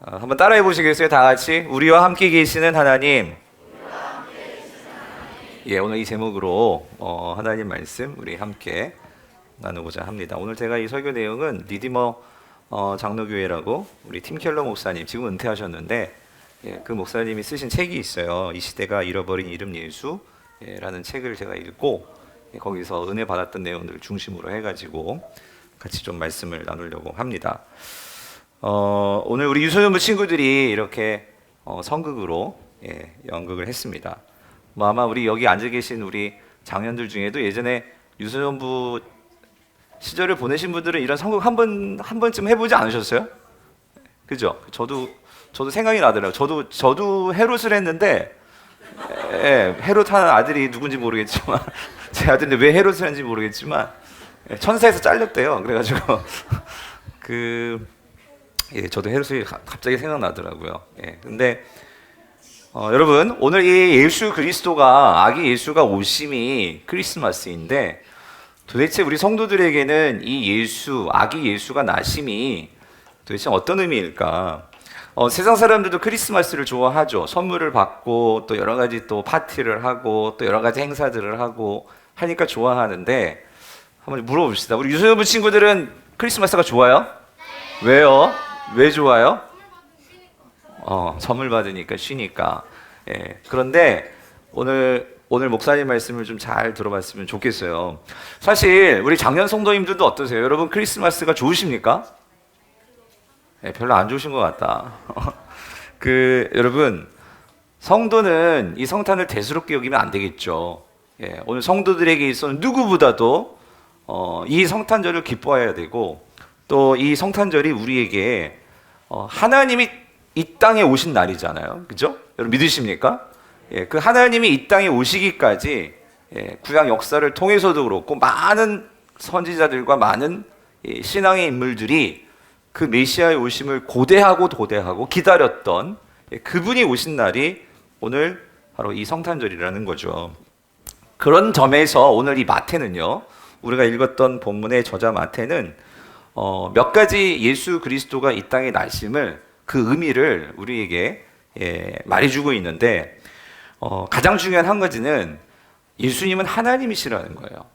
한번 따라해 보시겠어요? 다 같이. 우리와 함께 계시는 하나님. 예, 오늘 이 제목으로 하나님 말씀 우리 함께 나누고자 합니다. 오늘 제가 이 설교 내용은 리디머 장로교회라고 우리 팀 켈러 목사님, 지금 은퇴하셨는데 그 목사님이 쓰신 책이 있어요. 이 시대가 잃어버린 이름 예수라는 책을 제가 읽고 거기서 은혜 받았던 내용들을 중심으로 해가지고 같이 좀 말씀을 나누려고 합니다. 오늘 우리 유소년부 친구들이 이렇게 성극으로 연극을 했습니다. 아마 우리 여기 앉아 계신 우리 장년들 중에도 예전에 유소년부 시절을 보내신 분들은 이런 성극 한 번쯤 해보지 않으셨어요? 그죠? 저도 생각이 나더라고요. 저도 헤롯을 했는데, 헤롯 하는 아들이 누군지 모르겠지만, 제 아들인데 왜 헤롯을 했는지 모르겠지만, 천사에서 잘렸대요. 그래가지고, 저도 헤롯이 갑자기 생각나더라고요. 근데, 여러분, 오늘 이 예수 그리스도가, 아기 예수가 오심이 크리스마스인데, 도대체 우리 성도들에게는 이 예수, 아기 예수가 나심이 도대체 어떤 의미일까? 세상 사람들도 크리스마스를 좋아하죠. 선물을 받고 또 여러 가지 또 파티를 하고 또 여러 가지 행사들을 하고 하니까 좋아하는데 한번 물어봅시다. 우리 유소년부 친구들은 크리스마스가 좋아요? 왜요? 왜 좋아요? 선물 받으니까 쉬니까. 그런데 오늘 목사님 말씀을 좀 잘 들어봤으면 좋겠어요. 사실 우리 장년 성도님들도 어떠세요? 여러분 크리스마스가 좋으십니까? 별로 안 좋으신 것 같다. 여러분 성도는 이 성탄을 대수롭게 여기면 안 되겠죠. 오늘 성도들에게 있어서 누구보다도 이 성탄절을 기뻐해야 되고 또 이 성탄절이 우리에게 하나님이 이 땅에 오신 날이잖아요. 그죠? 여러분 믿으십니까? 그 하나님이 이 땅에 오시기까지 구약 역사를 통해서도 그렇고 많은 선지자들과 많은 신앙의 인물들이 그 메시아의 오심을 고대하고 도대하고 기다렸던 그분이 오신 날이 오늘 바로 이 성탄절이라는 거죠. 그런 점에서 오늘 이 마태는요, 우리가 읽었던 본문의 저자 마태는 몇 가지 예수 그리스도가 이 땅에 나심을 그 의미를 우리에게 말해주고 있는데 가장 중요한 한 가지는 예수님은 하나님이시라는 거예요.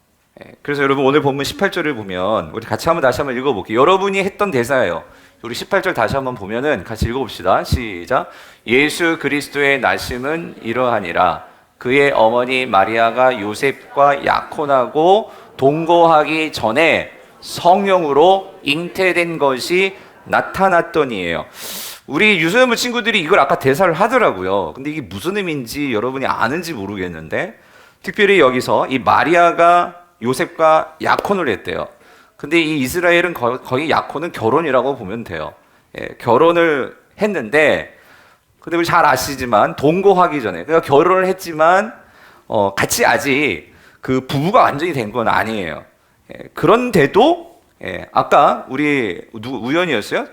그래서 여러분 오늘 본문 18절을 보면 우리 같이 다시 한번 읽어볼게요. 여러분이 했던 대사예요. 우리 18절 다시 한번 보면은 같이 읽어봅시다. 시작. 예수 그리스도의 나심은 이러하니라. 그의 어머니 마리아가 요셉과 약혼하고 동거하기 전에 성령으로 잉태된 것이 나타났더니예요. 우리 유소년부 친구들이 이걸 아까 대사를 하더라고요. 근데 이게 무슨 의미인지 여러분이 아는지 모르겠는데 특별히 여기서 이 마리아가 요셉과 약혼을 했대요. 근데 이 이스라엘은 거의 약혼은 결혼이라고 보면 돼요. 결혼을 했는데 근데 우리 잘 아시지만 동거하기 전에 그러니까 결혼을 했지만 같이 아직 그 부부가 완전히 된 건 아니에요. 그런데도 아까 우리 우연이었어요?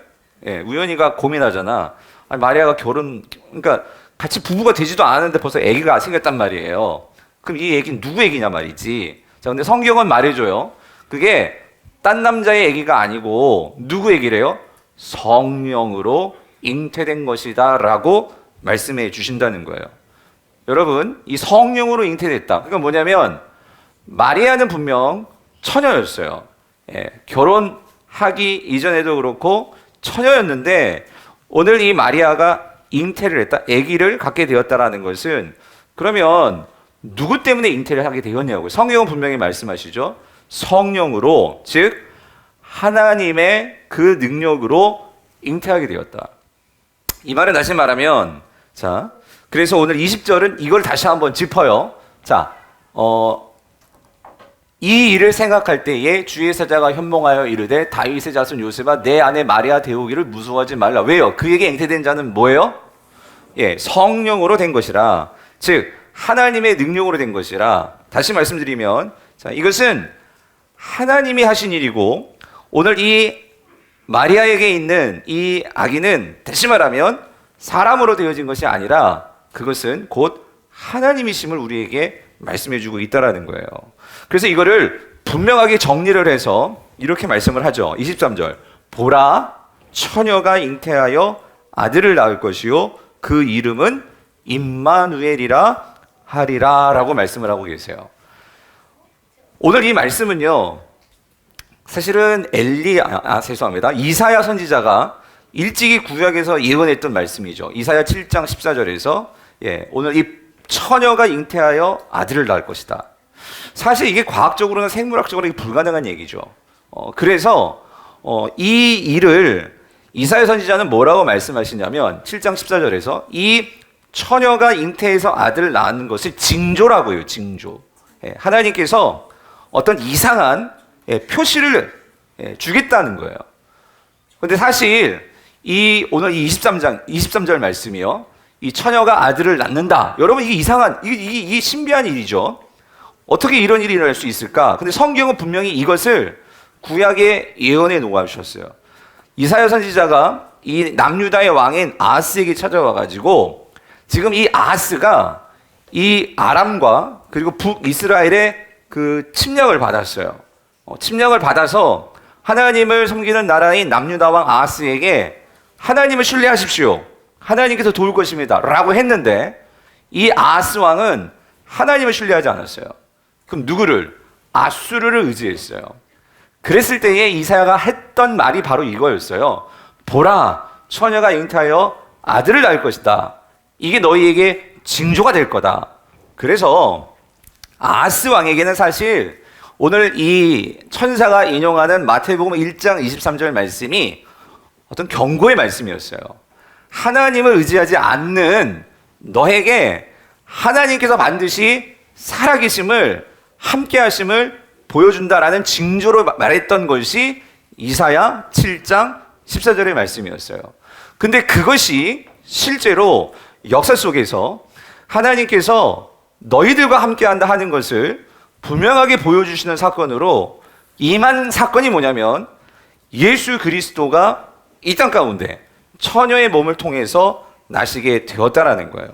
우연이가 고민하잖아. 아니, 마리아가 그러니까 같이 부부가 되지도 않았는데 벌써 아기가 생겼단 말이에요. 그럼 이 아기는 누구 아기냐 말이지. 자, 근데 성경은 말해줘요. 그게 딴 남자의 아기가 아니고 누구 아기래요? 성령으로 잉태된 것이다 라고 말씀해 주신다는 거예요. 여러분, 이 성령으로 잉태됐다. 그러니까 뭐냐면 마리아는 분명 처녀였어요. 결혼하기 이전에도 그렇고 처녀였는데 오늘 이 마리아가 잉태를 했다, 아기를 갖게 되었다라는 것은 그러면 누구 때문에 잉태를 하게 되었냐고요. 성경은 분명히 말씀하시죠. 성령으로, 즉 하나님의 그 능력으로 잉태하게 되었다. 이 말은 다시 말하면, 자, 그래서 오늘 20절은 이걸 다시 한번 짚어요. 자, 이 일을 생각할 때에 주의 사자가 현몽하여 이르되 다윗의 자손 요셉아 내 아내 마리아 데우기를 무서워하지 말라. 왜요? 그에게 잉태된 자는 뭐예요? 성령으로 된 것이라. 즉 하나님의 능력으로 된 것이라. 다시 말씀드리면, 자, 이것은 하나님이 하신 일이고 오늘 이 마리아에게 있는 이 아기는 다시 말하면 사람으로 되어진 것이 아니라 그것은 곧 하나님이심을 우리에게 말씀해주고 있다라는 거예요. 그래서 이거를 분명하게 정리를 해서 이렇게 말씀을 하죠. 23절. 보라, 처녀가 잉태하여 아들을 낳을 것이요 그 이름은 임마누엘이라 하리라 라고 말씀을 하고 계세요. 오늘 이 말씀은요, 사실은 죄송합니다. 이사야 선지자가 일찍이 구약에서 예언했던 말씀이죠. 이사야 7장 14절에서 오늘 이 처녀가 잉태하여 아들을 낳을 것이다. 사실 이게 과학적으로는 생물학적으로 불가능한 얘기죠. 그래서 이 일을 이사야 선지자는 뭐라고 말씀하시냐면 7장 14절에서 이 처녀가 잉태해서 아들을 낳는 것을 징조라고 해요. 징조. 하나님께서 어떤 이상한 표시를 주겠다는 거예요. 그런데 사실 오늘 이 23절 말씀이요, 이 처녀가 아들을 낳는다. 여러분, 이게 이상한, 이게 신비한 일이죠. 어떻게 이런 일이 일어날 수 있을까? 근데 성경은 분명히 이것을 구약의 예언에 녹아주셨어요. 이사야 선지자가 이 남유다의 왕인 아하스에게 찾아와가지고 지금 이 아하스가 이 아람과 그리고 북이스라엘의 그 침략을 받았어요. 침략을 받아서 하나님을 섬기는 나라인 남유다 왕 아하스에게 하나님을 신뢰하십시오. 하나님께서 도울 것입니다. 라고 했는데 이 아하스 왕은 하나님을 신뢰하지 않았어요. 그럼 누구를? 아수르를 의지했어요. 그랬을 때에 이사야가 했던 말이 바로 이거였어요. 보라, 처녀가 잉태하여 아들을 낳을 것이다. 이게 너희에게 징조가 될 거다. 그래서 아하스 왕에게는 사실 오늘 이 천사가 인용하는 마태복음 1장 23절 말씀이 어떤 경고의 말씀이었어요. 하나님을 의지하지 않는 너에게 하나님께서 반드시 살아계심을, 함께하심을 보여준다라는 징조로 말했던 것이 이사야 7장 14절의 말씀이었어요. 근데 그것이 실제로 역사 속에서 하나님께서 너희들과 함께한다 하는 것을 분명하게 보여주시는 사건으로 임한 사건이 뭐냐면 예수 그리스도가 이 땅 가운데 처녀의 몸을 통해서 나시게 되었다라는 거예요.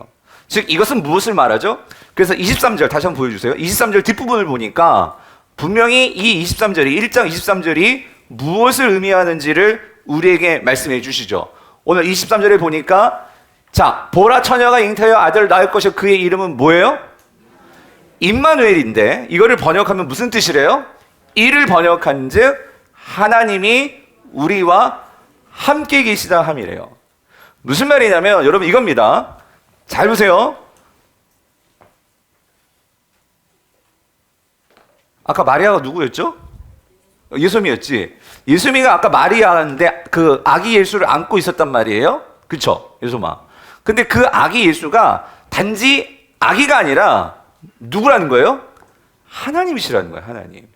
즉 이것은 무엇을 말하죠? 그래서 23절 다시 한번 보여주세요. 23절 뒷부분을 보니까 분명히 이 23절이 1장 23절이 무엇을 의미하는지를 우리에게 말씀해 주시죠. 오늘 23절에 보니까 자, 보라, 처녀가 잉태하여 아들을 낳을 것이요 그의 이름은 뭐예요? 임마누엘인데 이거를 번역하면 무슨 뜻이래요? 이를 번역한즉 하나님이 우리와 함께 계시다 함이래요. 무슨 말이냐면 여러분 이겁니다. 잘 보세요. 아까 마리아가 누구였죠? 예수미였지. 예수미가 아까 마리아인데 그 아기 예수를 안고 있었단 말이에요. 그쵸? 예수마. 근데 그 아기 예수가 단지 아기가 아니라 누구라는 거예요? 하나님이시라는 거예요. 하나님.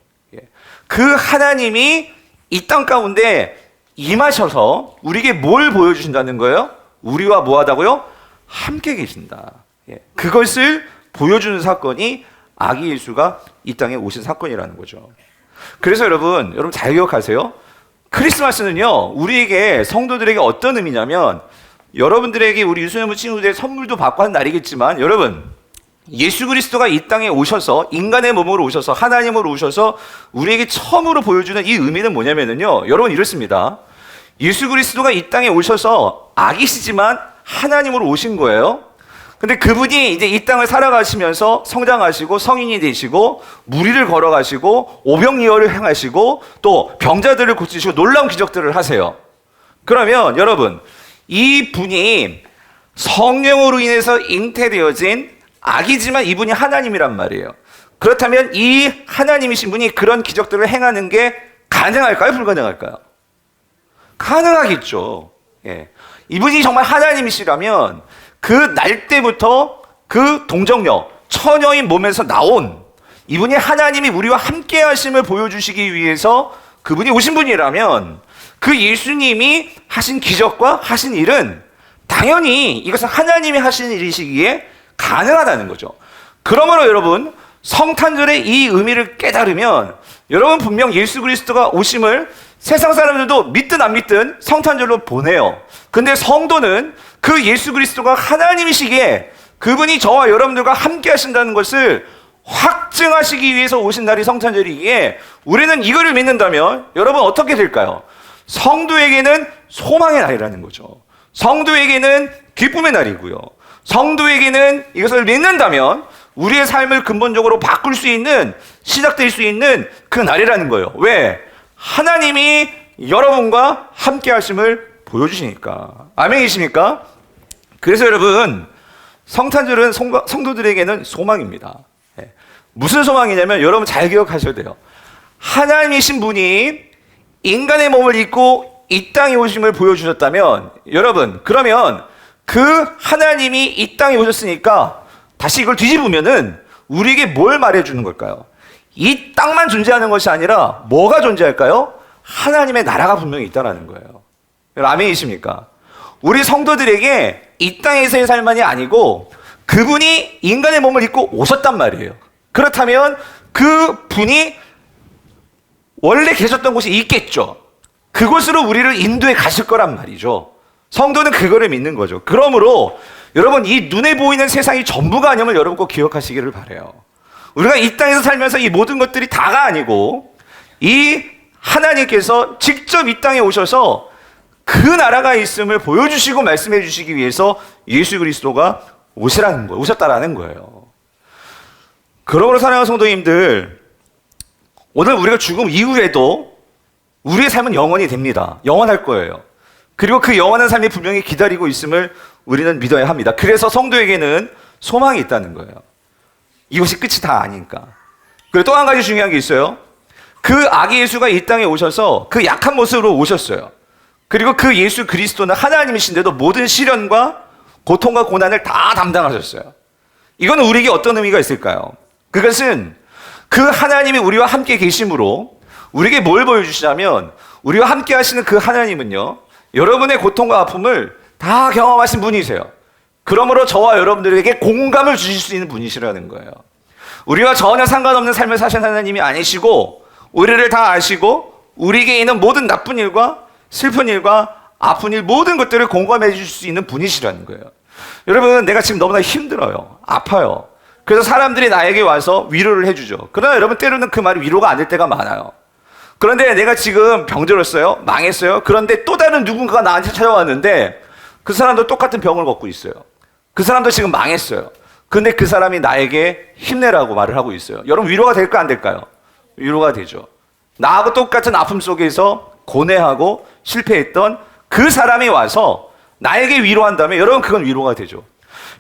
그 하나님이 이 땅 가운데 임하셔서 우리에게 뭘 보여주신다는 거예요? 우리와 뭐 하다고요? 함께 계신다. 그것을 보여주는 사건이 아기 예수가 이 땅에 오신 사건이라는 거죠. 그래서 여러분 잘 기억하세요. 크리스마스는요, 우리에게 성도들에게 어떤 의미냐면 여러분들에게 우리 유소년부 친구들의 선물도 받고 하는 날이겠지만 여러분 예수 그리스도가 이 땅에 오셔서 인간의 몸으로 오셔서 하나님으로 오셔서 우리에게 처음으로 보여주는 이 의미는 뭐냐면요, 여러분 이렇습니다. 예수 그리스도가 이 땅에 오셔서 아기시지만 하나님으로 오신 거예요. 근데 그분이 이제 이 땅을 살아가시면서 성장하시고 성인이 되시고 무리를 걸어가시고 오병이어를 행하시고 또 병자들을 고치시고 놀라운 기적들을 하세요. 그러면 여러분 이 분이 성령으로 인해서 잉태되어진 아기지만 이분이 하나님이란 말이에요. 그렇다면 이 하나님이신 분이 그런 기적들을 행하는 게 가능할까요? 불가능할까요? 가능하겠죠. 이분이 정말 하나님이시라면 그 날 때부터 그 동정녀, 처녀인 몸에서 나온 이분이 하나님이 우리와 함께 하심을 보여주시기 위해서 그분이 오신 분이라면 그 예수님이 하신 기적과 하신 일은 당연히 이것은 하나님이 하신 일이시기에 가능하다는 거죠. 그러므로 여러분 성탄절의 이 의미를 깨달으면 여러분 분명 예수 그리스도가 오심을 세상 사람들도 믿든 안 믿든 성탄절로 보내요. 근데 성도는 그 예수 그리스도가 하나님이시기에 그분이 저와 여러분들과 함께 하신다는 것을 확증하시기 위해서 오신 날이 성탄절이기에 우리는 이거를 믿는다면 여러분 어떻게 될까요? 성도에게는 소망의 날이라는 거죠. 성도에게는 기쁨의 날이고요. 성도에게는 이것을 믿는다면 우리의 삶을 근본적으로 바꿀 수 있는, 시작될 수 있는 그 날이라는 거예요. 왜? 하나님이 여러분과 함께 하심을 보여주시니까. 아멘이십니까? 그래서 여러분, 성탄절은 성도들에게는 소망입니다. 무슨 소망이냐면 여러분 잘 기억하셔야 돼요. 하나님이신 분이 인간의 몸을 입고 이 땅에 오심을 보여주셨다면, 여러분, 그러면 그 하나님이 이 땅에 오셨으니까 다시 이걸 뒤집으면은 우리에게 뭘 말해주는 걸까요? 이 땅만 존재하는 것이 아니라 뭐가 존재할까요? 하나님의 나라가 분명히 있다는 거예요. 아멘이십니까? 우리 성도들에게 이 땅에서의 삶만이 아니고 그분이 인간의 몸을 입고 오셨단 말이에요. 그렇다면 그 분이 원래 계셨던 곳이 있겠죠. 그곳으로 우리를 인도해 가실 거란 말이죠. 성도는 그거를 믿는 거죠. 그러므로 여러분, 이 눈에 보이는 세상이 전부가 아님을 여러분 꼭 기억하시기를 바라요. 우리가 이 땅에서 살면서 이 모든 것들이 다가 아니고 이 하나님께서 직접 이 땅에 오셔서 그 나라가 있음을 보여주시고 말씀해 주시기 위해서 예수 그리스도가 오셨다라는 거예요. 그러므로 사랑하는 성도님들, 오늘 우리가 죽음 이후에도 우리의 삶은 영원히 됩니다. 영원할 거예요. 그리고 그 영원한 삶이 분명히 기다리고 있음을 우리는 믿어야 합니다. 그래서 성도에게는 소망이 있다는 거예요. 이것이 끝이 다 아니니까. 그리고 또 한 가지 중요한 게 있어요. 그 아기 예수가 이 땅에 오셔서 그 약한 모습으로 오셨어요. 그리고 그 예수 그리스도는 하나님이신데도 모든 시련과 고통과 고난을 다 담당하셨어요. 이거는 우리에게 어떤 의미가 있을까요? 그것은 그 하나님이 우리와 함께 계심으로 우리에게 뭘 보여주시냐면, 우리와 함께 하시는 그 하나님은요, 여러분의 고통과 아픔을 다 경험하신 분이세요. 그러므로 저와 여러분들에게 공감을 주실 수 있는 분이시라는 거예요. 우리와 전혀 상관없는 삶을 사신 하나님이 아니시고, 우리를 다 아시고 우리에게 있는 모든 나쁜 일과 슬픈 일과 아픈 일, 모든 것들을 공감해 주실 수 있는 분이시라는 거예요. 여러분, 내가 지금 너무나 힘들어요. 아파요. 그래서 사람들이 나에게 와서 위로를 해주죠. 그러나 여러분, 때로는 그 말이 위로가 안 될 때가 많아요. 그런데 내가 지금 병들었어요. 망했어요. 그런데 또 다른 누군가가 나한테 찾아왔는데 그 사람도 똑같은 병을 갖고 있어요. 그 사람도 지금 망했어요. 그런데 그 사람이 나에게 힘내라고 말을 하고 있어요. 여러분, 위로가 될까 안 될까요? 위로가 되죠. 나하고 똑같은 아픔 속에서 고뇌하고 실패했던 그 사람이 와서 나에게 위로한다면 여러분, 그건 위로가 되죠.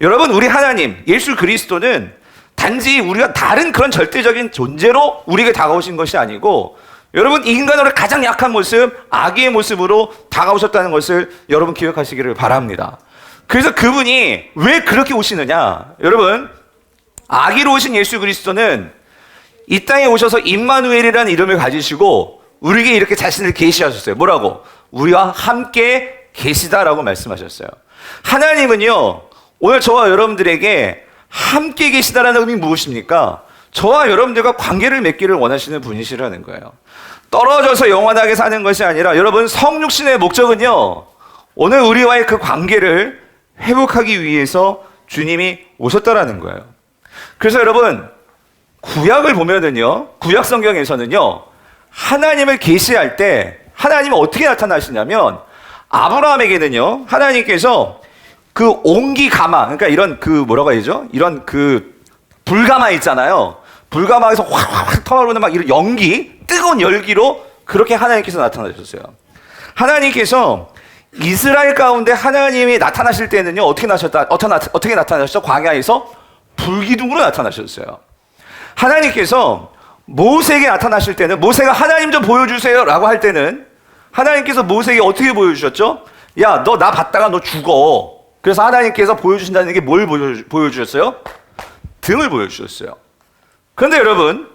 여러분, 우리 하나님 예수 그리스도는 단지 우리가 다른 그런 절대적인 존재로 우리에게 다가오신 것이 아니고, 여러분, 인간으로 가장 약한 모습, 아기의 모습으로 다가오셨다는 것을 여러분 기억하시기를 바랍니다. 그래서 그분이 왜 그렇게 오시느냐? 여러분, 아기로 오신 예수 그리스도는 이 땅에 오셔서 임마누엘이라는 이름을 가지시고 우리에게 이렇게 자신을 계시하셨어요. 뭐라고? 우리와 함께 계시다라고 말씀하셨어요. 하나님은요, 오늘 저와 여러분들에게 함께 계시다라는 의미 무엇입니까? 저와 여러분들과 관계를 맺기를 원하시는 분이시라는 거예요. 떨어져서 영원하게 사는 것이 아니라, 여러분, 성육신의 목적은요, 오늘 우리와의 그 관계를 회복하기 위해서 주님이 오셨다라는 거예요. 그래서 여러분, 구약을 보면은요, 구약 성경에서는요, 하나님을 계시할 때 하나님은 어떻게 나타나시냐면, 아브라함에게는요, 하나님께서 그 옹기 가마, 그러니까 이런 그 뭐라고 해야죠? 이런 그 불가마 있잖아요. 불가마에서 확 터오르는 막 이런 연기, 뜨거운 열기로 그렇게 하나님께서 나타나셨어요. 하나님께서 이스라엘 가운데 하나님이 나타나실 때는요, 어떻게 나타나셨죠? 광야에서 불기둥으로 나타나셨어요. 하나님께서 모세에게 나타나실 때는, 모세가 하나님 좀 보여주세요 라고 할 때는 하나님께서 모세에게 어떻게 보여주셨죠? 야, 너 나 봤다가 너 죽어. 그래서 하나님께서 보여주신다는 게 뭘 보여주셨어요? 등을 보여주셨어요. 그런데 여러분,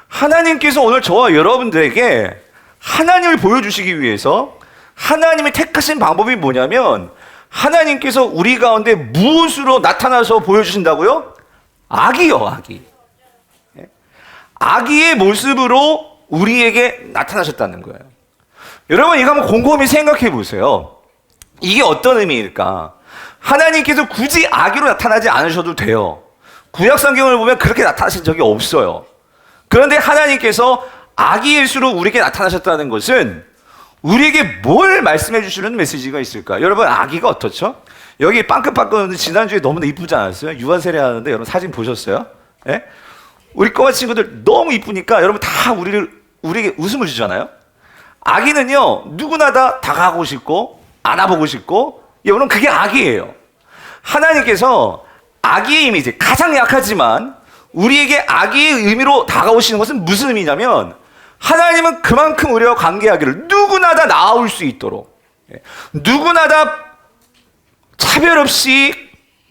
하나님께서 오늘 저와 여러분들에게 하나님을 보여주시기 위해서 하나님이 택하신 방법이 뭐냐면, 하나님께서 우리 가운데 무엇으로 나타나서 보여주신다고요? 아기요, 아기. 아기의 모습으로 우리에게 나타나셨다는 거예요. 여러분, 이거 한번 곰곰이 생각해 보세요. 이게 어떤 의미일까? 하나님께서 굳이 아기로 나타나지 않으셔도 돼요. 구약 성경을 보면 그렇게 나타나신 적이 없어요. 그런데 하나님께서 아기 예수로 우리에게 나타나셨다는 것은 우리에게 뭘 말씀해 주시는 메시지가 있을까? 여러분, 아기가 어떻죠? 여기 빵긋빵긋 지난주에 너무나 이쁘지 않았어요? 유아 세례 하는데 여러분 사진 보셨어요? 예? 우리 꼬마 친구들 너무 이쁘니까 여러분 다 우리에게 웃음을 주잖아요? 아기는요, 누구나 다 다가가고 싶고 안아보고 싶고, 여러분 그게 아기예요. 하나님께서 아기의 이미지, 가장 약하지만 우리에게 아기의 의미로 다가오시는 것은 무슨 의미냐면, 하나님은 그만큼 우리와 관계하기를 누구나 다 나아올 수 있도록, 누구나 다 차별 없이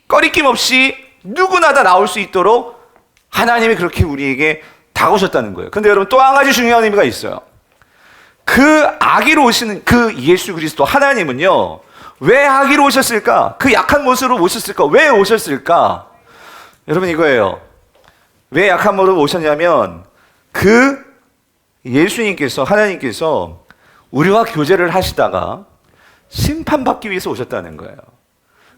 꺼리낌 없이 누구나 다 나올 수 있도록 하나님이 그렇게 우리에게 다가오셨다는 거예요. 근데 여러분 또 한 가지 중요한 의미가 있어요. 그 아기로 오시는 그 예수 그리스도 하나님은요, 왜 아기로 오셨을까? 그 약한 모습으로 오셨을까? 왜 오셨을까? 여러분 이거예요. 왜 약한 모습으로 오셨냐면, 그 예수님께서, 하나님께서 우리와 교제를 하시다가 심판받기 위해서 오셨다는 거예요.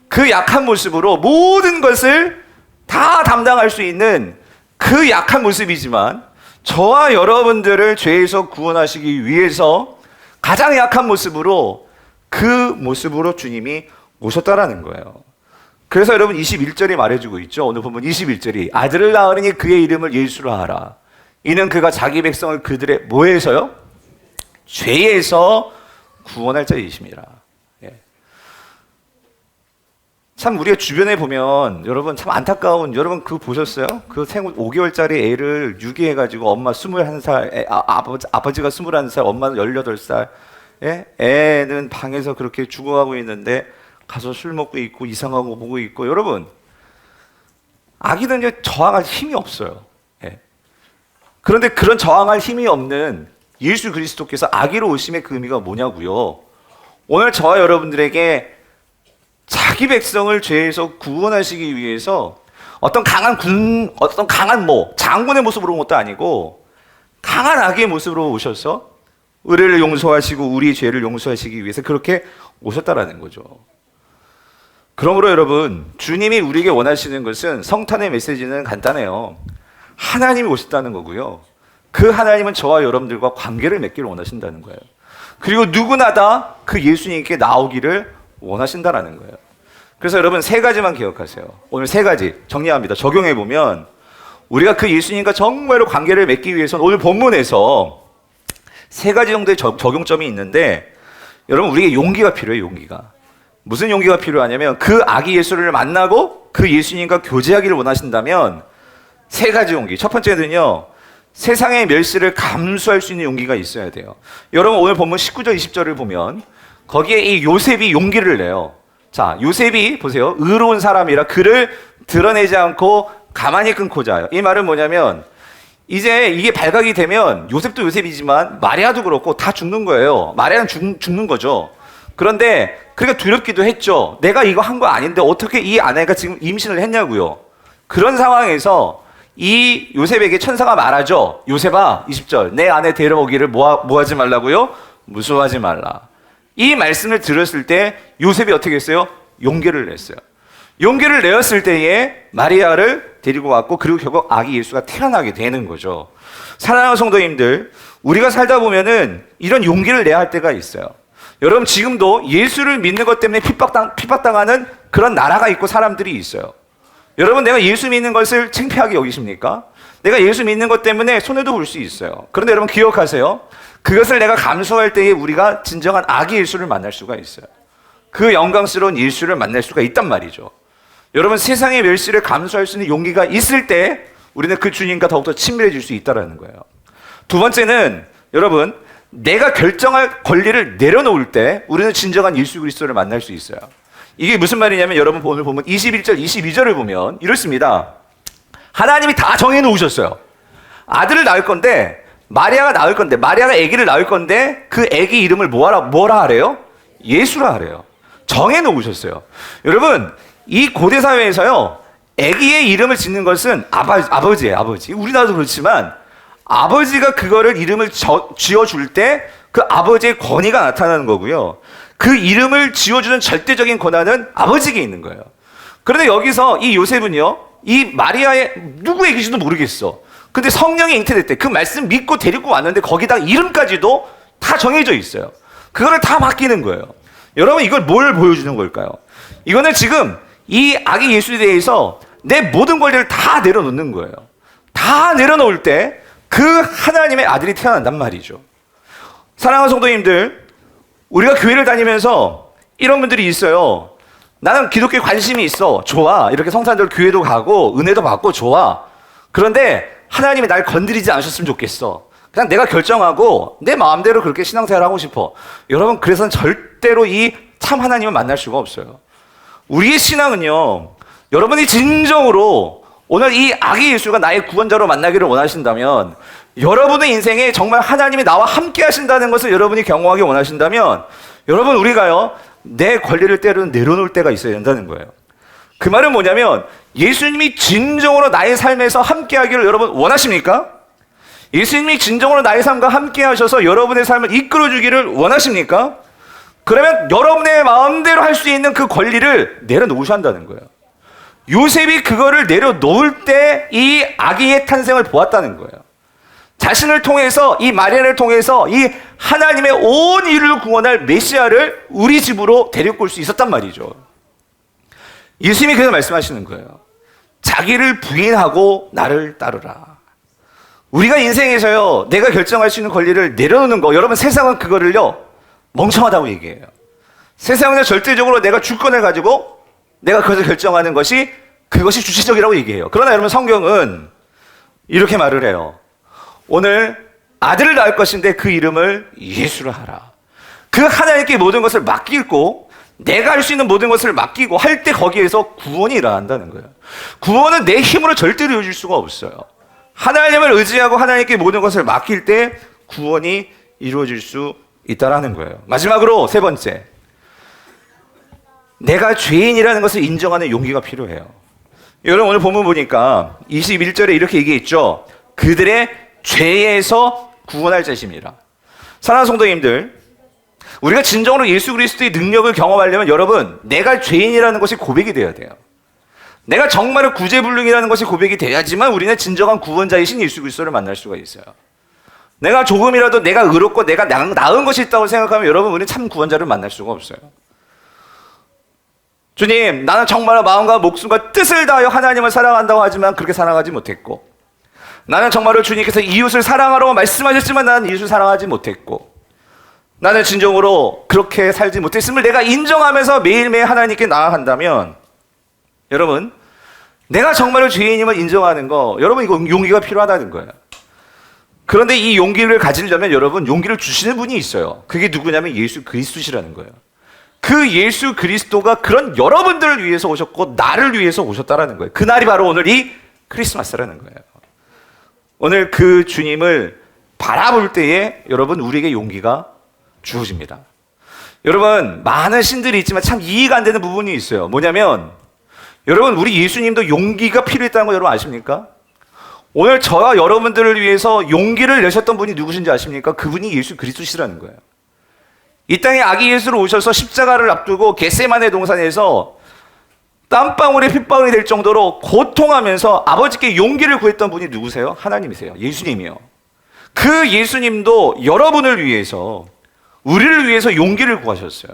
그 약한 모습으로 모든 것을 다 담당할 수 있는 그 약한 모습이지만, 저와 여러분들을 죄에서 구원하시기 위해서 가장 약한 모습으로, 그 모습으로 주님이 오셨다라는 거예요. 그래서 여러분 21절이 말해주고 있죠. 오늘 보면 21절이 아들을 낳으니 그의 이름을 예수로 하라. 이는 그가 자기 백성을 그들의 뭐에서요? 죄에서 구원할 자이심이라. 참 우리가 주변에 보면 여러분 참 안타까운, 여러분 그거 보셨어요? 그 생후 5개월짜리 애를 유기해가지고 엄마 21살, 아버지가 21살, 엄마는 18살, 애는 방에서 그렇게 죽어가고 있는데 가서 술 먹고 있고 이상한 거 보고 있고. 여러분, 아기는 저항할 힘이 없어요. 그런데 그런 저항할 힘이 없는 예수 그리스도께서 아기로 오심의 그 의미가 뭐냐고요? 오늘 저와 여러분들에게 자기 백성을 죄에서 구원하시기 위해서 어떤 강한 장군의 모습으로 온 것도 아니고, 강한 아기의 모습으로 오셔서 의뢰를 용서하시고 우리의 죄를 용서하시기 위해서 그렇게 오셨다라는 거죠. 그러므로 여러분, 주님이 우리에게 원하시는 것은, 성탄의 메시지는 간단해요. 하나님이 오셨다는 거고요. 그 하나님은 저와 여러분들과 관계를 맺기를 원하신다는 거예요. 그리고 누구나 다 그 예수님께 나오기를 원하신다라는 거예요. 그래서 여러분 3가지만 기억하세요. 오늘 3가지 정리합니다. 적용해보면, 우리가 그 예수님과 정말로 관계를 맺기 위해서는 오늘 본문에서 3가지 정도의 적용점이 있는데, 여러분 우리에게 용기가 필요해요. 용기가. 무슨 용기가 필요하냐면, 그 아기 예수를 만나고 그 예수님과 교제하기를 원하신다면 3가지 용기. 첫 번째는요, 세상의 멸시를 감수할 수 있는 용기가 있어야 돼요. 여러분 오늘 본문 19절 20절을 보면 거기에 이 요셉이 용기를 내요. 자, 요셉이 보세요. 의로운 사람이라 그를 드러내지 않고 가만히 끊고자 해요. 이 말은 뭐냐면, 이제 이게 발각이 되면 요셉도 요셉이지만 마리아도 그렇고 다 죽는 거예요. 마리아는 죽는 거죠. 그런데 그러니까 두렵기도 했죠. 내가 이거 한 거 아닌데 어떻게 이 아내가 지금 임신을 했냐고요. 그런 상황에서 이 요셉에게 천사가 말하죠. 요셉아, 20절, 내 아내 데려오기를 뭐하지 말라고요? 무서워하지 말라. 이 말씀을 들었을 때 요셉이 어떻게 했어요? 용기를 냈어요. 용기를 내었을 때에 마리아를 데리고 왔고, 그리고 결국 아기 예수가 태어나게 되는 거죠. 사랑하는 성도님들, 우리가 살다 보면은 이런 용기를 내야 할 때가 있어요. 여러분 지금도 예수를 믿는 것 때문에 핍박당하는 그런 나라가 있고 사람들이 있어요. 여러분, 내가 예수 믿는 것을 창피하게 여기십니까? 내가 예수 믿는 것 때문에 손해도 볼 수 있어요. 그런데 여러분 기억하세요. 그것을 내가 감수할 때에 우리가 진정한 아기 예수를 만날 수가 있어요. 그 영광스러운 예수를 만날 수가 있단 말이죠. 여러분, 세상의 멸시를 감수할 수 있는 용기가 있을 때 우리는 그 주님과 더욱더 친밀해질 수 있다는 거예요. 두 번째는, 여러분, 내가 결정할 권리를 내려놓을 때 우리는 진정한 예수 그리스도를 만날 수 있어요. 이게 무슨 말이냐면, 여러분 오늘 보면 21절, 22절을 보면 이렇습니다. 하나님이 다 정해놓으셨어요. 아들을 낳을 건데, 마리아가 낳을 건데, 마리아가 아기를 낳을 건데, 그 아기 이름을 뭐라 하래요? 예수라 하래요. 정해놓으셨어요. 여러분, 이 고대 사회에서요, 아기의 이름을 짓는 것은 아버지예요. 아버지. 우리나라도 그렇지만 아버지가 그거를 이름을 지어줄 때 그 아버지의 권위가 나타나는 거고요. 그 이름을 지어주는 절대적인 권한은 아버지에게 있는 거예요. 그런데 여기서 이 요셉은요, 이 마리아의 누구 얘기인지도 모르겠어. 근데 성령이 잉태됐대. 그 말씀 믿고 데리고 왔는데 거기다 이름까지도 다 정해져 있어요. 그거를 다 맡기는 거예요. 여러분 이걸 뭘 보여주는 걸까요? 이거는 지금 이 아기 예수에 대해서 내 모든 권리를 다 내려놓는 거예요. 다 내려놓을 때 그 하나님의 아들이 태어난단 말이죠. 사랑하는 성도님들, 우리가 교회를 다니면서 이런 분들이 있어요. 나는 기독교에 관심이 있어. 좋아. 이렇게 성탄절 교회도 가고 은혜도 받고 좋아. 그런데 하나님이 날 건드리지 않으셨으면 좋겠어. 그냥 내가 결정하고 내 마음대로 그렇게 신앙생활을 하고 싶어. 여러분, 그래서는 절대로 이 참 하나님을 만날 수가 없어요. 우리의 신앙은요, 여러분이 진정으로 오늘 이 아기 예수가 나의 구원자로 만나기를 원하신다면, 여러분의 인생에 정말 하나님이 나와 함께 하신다는 것을 여러분이 경험하기 원하신다면, 여러분, 우리가요, 내 권리를 때로는 내려놓을 때가 있어야 된다는 거예요. 그 말은 뭐냐면, 예수님이 진정으로 나의 삶에서 함께 하기를 여러분 원하십니까? 예수님이 진정으로 나의 삶과 함께 하셔서 여러분의 삶을 이끌어 주기를 원하십니까? 그러면 여러분의 마음대로 할 수 있는 그 권리를 내려놓으셔야 한다는 거예요. 요셉이 그거를 내려놓을 때 이 아기의 탄생을 보았다는 거예요. 자신을 통해서, 이 마리아를 통해서 이 하나님의 온 인류를 구원할 메시아를 우리 집으로 데리고 올 수 있었단 말이죠. 예수님이 그래서 말씀하시는 거예요. 자기를 부인하고 나를 따르라. 우리가 인생에서요, 내가 결정할 수 있는 권리를 내려놓는 거, 여러분 세상은 그거를요, 멍청하다고 얘기해요. 세상은 절대적으로 내가 주권을 가지고 내가 그것을 결정하는 것이, 그것이 주체적이라고 얘기해요. 그러나 여러분 성경은 이렇게 말을 해요. 오늘 아들을 낳을 것인데 그 이름을 예수라 하라. 그 하나님께 모든 것을 맡기고 내가 할 수 있는 모든 것을 맡기고 할 때 거기에서 구원이 일어난다는 거예요. 구원은 내 힘으로 절대로 이루어질 수가 없어요. 하나님을 의지하고 하나님께 모든 것을 맡길 때 구원이 이루어질 수 있다라는 거예요. 마지막으로 세 번째, 내가 죄인이라는 것을 인정하는 용기가 필요해요. 여러분 오늘 본문 보니까 21절에 이렇게 얘기했죠. 그들의 죄에서 구원할 자심이라. 사랑하는 성도님들, 우리가 진정으로 예수 그리스도의 능력을 경험하려면 여러분, 내가 죄인이라는 것이 고백이 돼야 돼요. 내가 정말로 구제불능이라는 것이 고백이 돼야지만 우리는 진정한 구원자이신 예수 그리스도를 만날 수가 있어요. 내가 조금이라도 내가 의롭고 내가 나은 것이 있다고 생각하면 여러분, 우리는 참 구원자를 만날 수가 없어요. 주님, 나는 정말 마음과 목숨과 뜻을 다하여 하나님을 사랑한다고 하지만 그렇게 사랑하지 못했고, 나는 정말로 주님께서 이웃을 사랑하라고 말씀하셨지만 나는 이웃을 사랑하지 못했고, 나는 진정으로 그렇게 살지 못했음을 내가 인정하면서 매일매일 하나님께 나아간다면, 여러분, 내가 정말로 죄인임을 인정하는 거, 여러분 이거 용기가 필요하다는 거예요. 그런데 이 용기를 가지려면 여러분, 용기를 주시는 분이 있어요. 그게 누구냐면 예수 그리스도시라는 거예요. 그 예수 그리스도가 그런 여러분들을 위해서 오셨고 나를 위해서 오셨다라는 거예요. 그날이 바로 오늘 이 크리스마스라는 거예요. 오늘 그 주님을 바라볼 때에 여러분, 우리에게 용기가 주어집니다. 여러분, 많은 신들이 있지만 참 이해가 안 되는 부분이 있어요. 뭐냐면, 여러분, 우리 예수님도 용기가 필요했다는 거 여러분 아십니까? 오늘 저와 여러분들을 위해서 용기를 내셨던 분이 누구신지 아십니까? 그분이 예수 그리스도시라는 거예요. 이 땅에 아기 예수로 오셔서 십자가를 앞두고 겟세마네 동산에서 땀방울에 핏방울이 될 정도로 고통하면서 아버지께 용기를 구했던 분이 누구세요? 하나님이세요. 예수님이요. 그 예수님도 여러분을 위해서, 우리를 위해서 용기를 구하셨어요.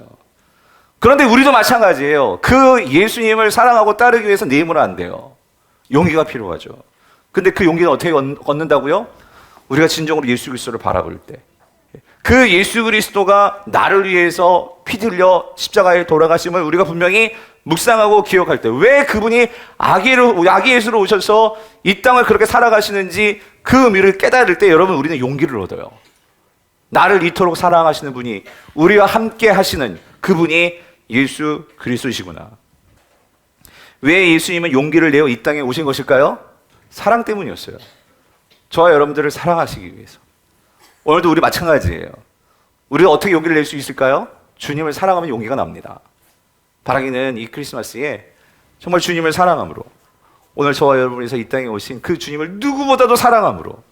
그런데 우리도 마찬가지예요. 그 예수님을 사랑하고 따르기 위해서 내 힘으로 안 돼요. 용기가 필요하죠. 근데 그 용기는 어떻게 얻는다고요? 우리가 진정으로 예수 그리스도를 바라볼 때. 그 예수 그리스도가 나를 위해서 피 흘려 십자가에 돌아가심을 우리가 분명히 묵상하고 기억할 때, 왜 그분이 아기 예수로 오셔서 이 땅을 그렇게 살아가시는지 그 의미를 깨달을 때 여러분, 우리는 용기를 얻어요. 나를 이토록 사랑하시는 분이, 우리와 함께 하시는 그분이 예수 그리스도시구나. 왜 예수님은 용기를 내어 이 땅에 오신 것일까요? 사랑 때문이었어요. 저와 여러분들을 사랑하시기 위해서. 오늘도 우리 마찬가지예요. 우리가 어떻게 용기를 낼 수 있을까요? 주님을 사랑하면 용기가 납니다. 바라기는 이 크리스마스에 정말 주님을 사랑함으로, 오늘 저와 여러분에서 이 땅에 오신 그 주님을 누구보다도 사랑함으로,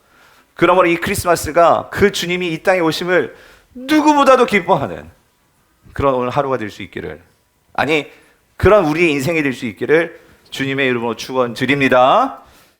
그러므로 이 크리스마스가 그 주님이 이 땅에 오심을 누구보다도 기뻐하는 그런 오늘 하루가 될 수 있기를, 아니 그런 우리의 인생이 될 수 있기를 주님의 이름으로 축원드립니다.